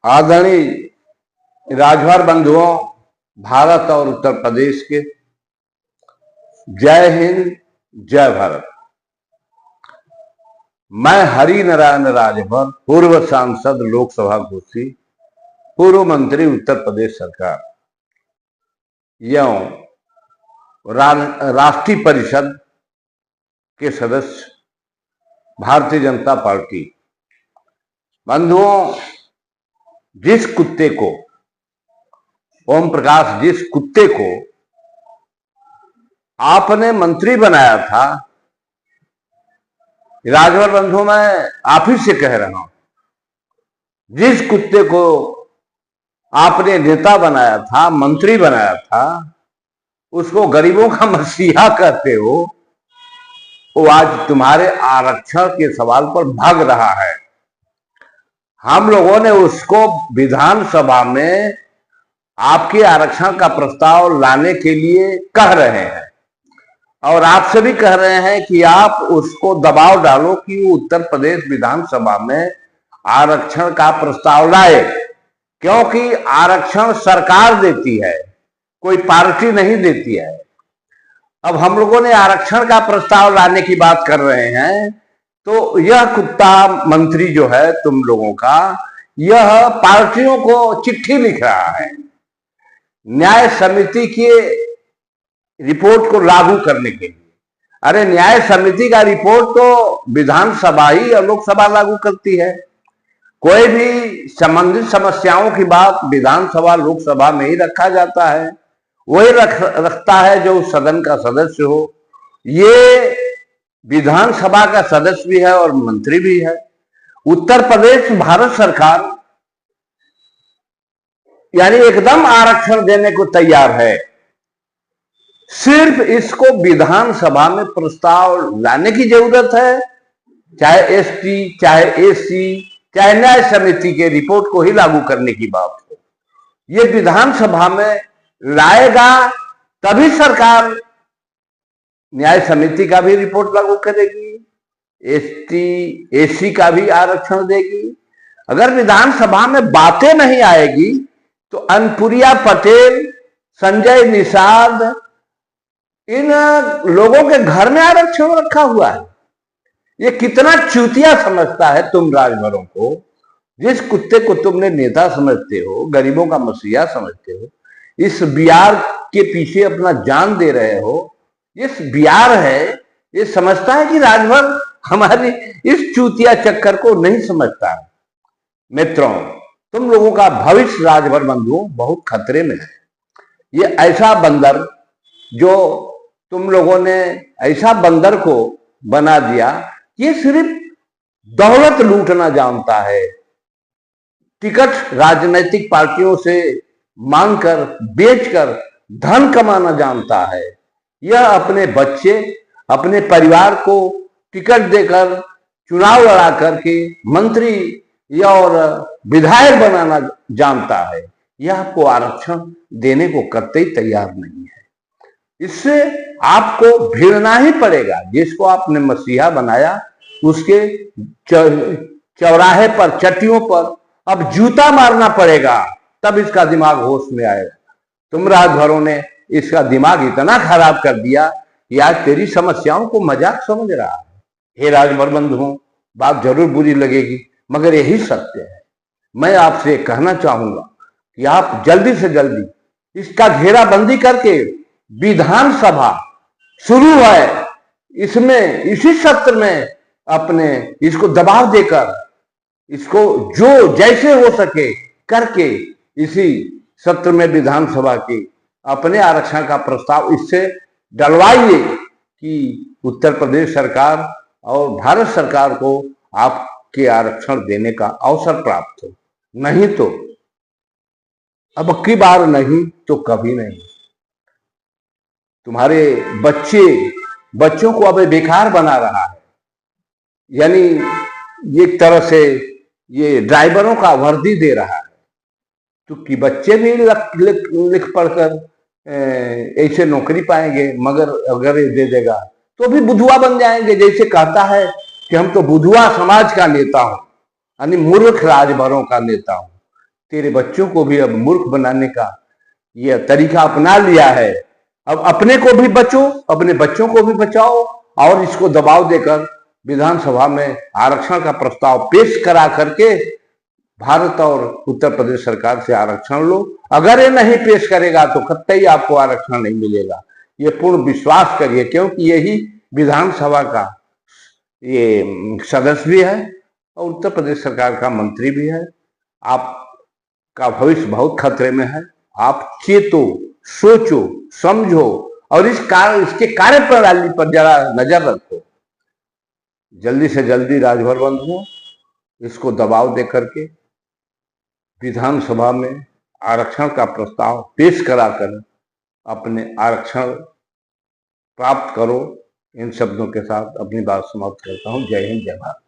आदरणीय राजभर बंधुओं, भारत और उत्तर प्रदेश के, जय हिंद, जय भारत। मैं हरि नारायण राजभर, पूर्व सांसद, लोकसभा घोषी, पूर्व मंत्री, उत्तर प्रदेश सरकार एवं राष्ट्रीय परिषद के सदस्य, भारतीय जनता पार्टी। बंधुओं, जिस कुत्ते को ओम प्रकाश, जिस कुत्ते को आपने मंत्री बनाया था, राजभर बंधुओं, मैं आप ही से कह रहा हूं, जिस कुत्ते को आपने नेता बनाया था, मंत्री बनाया था, उसको गरीबों का मसीहा कहते हो, वो आज तुम्हारे आरक्षण के सवाल पर भाग रहा है। हम लोगों ने उसको विधानसभा में आपके आरक्षण का प्रस्ताव लाने के लिए कह रहे हैं और आपसे भी कह रहे हैं कि आप उसको दबाव डालो कि उत्तर प्रदेश विधानसभा में आरक्षण का प्रस्ताव लाए, क्योंकि आरक्षण सरकार देती है, कोई पार्टी नहीं देती है। अब हम लोगों ने आरक्षण का प्रस्ताव लाने की बात कर रहे हैं, तो यह कुत्ता मंत्री जो है तुम लोगों का, यह पार्टियों को चिट्ठी लिख रहा है न्याय समिति की रिपोर्ट को लागू करने के लिए। अरे, न्याय समिति का रिपोर्ट तो विधानसभा ही और लोकसभा लागू करती है। कोई भी संबंधित समस्याओं की बात विधानसभा लोकसभा में ही रखा जाता है, वही रखता है जो सदन का सदस्य हो। ये विधानसभा का सदस्य भी है और मंत्री भी है। उत्तर प्रदेश भारत सरकार यानी एकदम आरक्षण देने को तैयार है, सिर्फ इसको विधानसभा में प्रस्ताव लाने की जरूरत है। चाहे एसटी, चाहे एसी, चाहे न्याय समिति के रिपोर्ट को ही लागू करने की बात हो, ये विधानसभा में लाएगा तभी सरकार न्याय समिति का भी रिपोर्ट लागू करेगी, एसटी एसी का भी आरक्षण देगी। अगर विधानसभा में बातें नहीं आएगी तो अनुप्रिया पटेल, संजय निषाद, इन लोगों के घर में आरक्षण रखा हुआ है। ये कितना चूतिया समझता है तुम राजभरों को। जिस कुत्ते को तुमने नेता समझते हो, गरीबों का मसीहा समझते हो, इस बियार के पीछे अपना जान दे रहे हो। इस बियार है, ये समझता है कि राजभर हमारी इस चूतिया चक्कर को नहीं समझता है। मित्रों, तुम लोगों का भविष्य राजभर बंधुओं बहुत खतरे में है। ये ऐसा बंदर जो तुम लोगों ने ऐसा बंदर को बना दिया, ये सिर्फ दौलत लूटना जानता है, टिकट राजनीतिक पार्टियों से मांगकर, बेचकर धन कमाना जानता है। यह अपने बच्चे, अपने परिवार को टिकट देकर, चुनाव लड़ा करके मंत्री या और विधायक बनाना जानता है। यह आपको आरक्षण देने को कतई तैयार नहीं है। इससे आपको भिड़ना ही पड़ेगा। जिसको आपने मसीहा बनाया, उसके चौराहे पर, चट्टियों पर अब जूता मारना पड़ेगा, तब इसका दिमाग होश में आएगा। तुम राजभरों ने इसका दिमाग इतना खराब कर दिया कि आज तेरी समस्याओं को मजाक समझ रहा है। हे राजभर बंधुओं, बात जरूर बुरी लगेगी, मगर यही सत्य है। मैं आपसे कहना चाहूंगा कि आप जल्दी से जल्दी इसका घेराबंदी करके, विधानसभा शुरू है, इसमें इसी सत्र में अपने इसको दबाव देकर, इसको जो जैसे हो सके करके इसी सत्र में विधानसभा की अपने आरक्षण का प्रस्ताव इससे डलवाइए कि उत्तर प्रदेश सरकार और भारत सरकार को आपके आरक्षण देने का अवसर प्राप्त हो। नहीं तो अब की बार नहीं तो कभी नहीं। तुम्हारे बच्चों को अब बेकार बना रहा है। यानी एक तरह से ये ड्राइवरों का वर्दी दे रहा है, तो कि बच्चे भी लिख पढ़कर ऐसे नौकरी पाएंगे, मगर अगर ये दे देगा तो भी बुधुआ बन जाएंगे। जैसे कहता है कि हम तो बुधुआ समाज का नेता हूं, यानी मूर्ख राजभरों का नेता हूं। तेरे बच्चों को भी अब मूर्ख बनाने का यह तरीका अपना लिया है। अब अपने को भी बचो, अपने बच्चों को भी बचाओ, और इसको दबाव देकर विधानसभा में आरक्षण का प्रस्ताव पेश करा करके भारत और उत्तर प्रदेश सरकार से आरक्षण लो। अगर ये नहीं पेश करेगा तो कतई आपको आरक्षण नहीं मिलेगा, ये पूर्ण विश्वास करिए, क्योंकि यही विधानसभा का ये सदस्य भी है और उत्तर प्रदेश सरकार का मंत्री भी है। आपका भविष्य बहुत खतरे में है। आप चेतो, सोचो, समझो और इसके कार्य प्रणाली पर जरा नजर रखो। जल्दी से जल्दी राजभर बंद हो, इसको दबाव दे करके विधानसभा में आरक्षण का प्रस्ताव पेश कराकर अपने आरक्षण प्राप्त करो। इन शब्दों के साथ अपनी बात समाप्त करता हूं। जय हिंद, जय भारत।